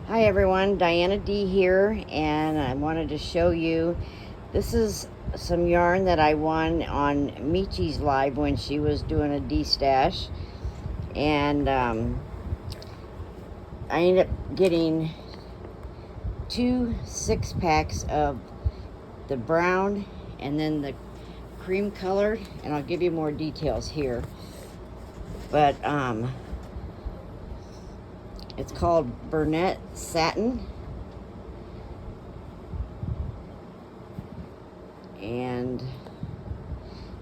Hi everyone, Diana D here, and I wanted to show you, this is some yarn that I won on Michi's live when she was doing a destash, and I ended up getting 2 6-packs of the brown and then the cream colored, and I'll give you more details here, but it's called Burnett Satin. And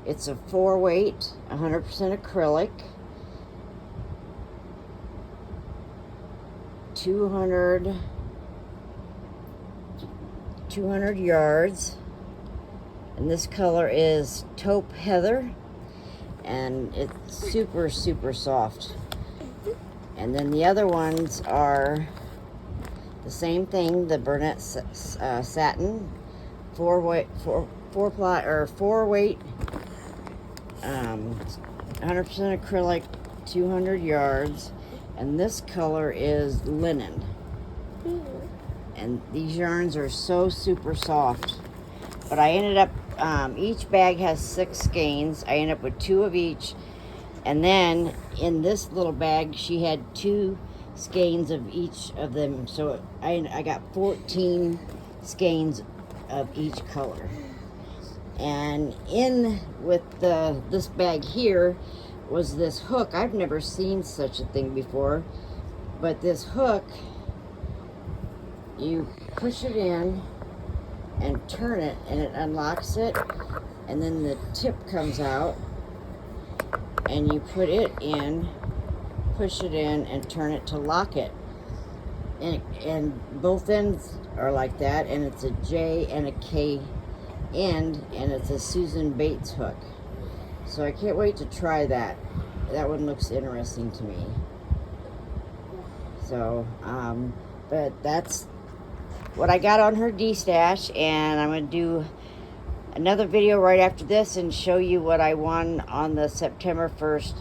it's a 4-weight, 100% acrylic, 200 yards, and this color is taupe heather, and it's super soft. And then the other ones are the same thing, the Burnett satin, 4-weight, 100% acrylic, 200 yards, and this color is linen. And these yarns are so super soft. But I ended up, each bag has 6 skeins. I ended up with 2 of each. And then in this little bag, she had 2 skeins of each of them. So I got 14 skeins of each color. And in with this bag here was this hook. I've never seen such a thing before. But this hook, you push it in and turn it, and it unlocks it. And then the tip comes out. And you put it in, push it in, and turn it to lock it. And both ends are like that, and it's a J and a K end, and it's a Susan Bates hook. So I can't wait to try that. That one looks interesting to me. So, but that's what I got on her D-stash, and I'm going to do another video right after this and show you what I won on the September 1st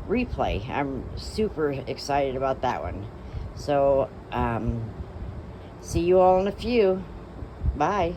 replay. I'm super excited about that one. So, see you all in a few. Bye.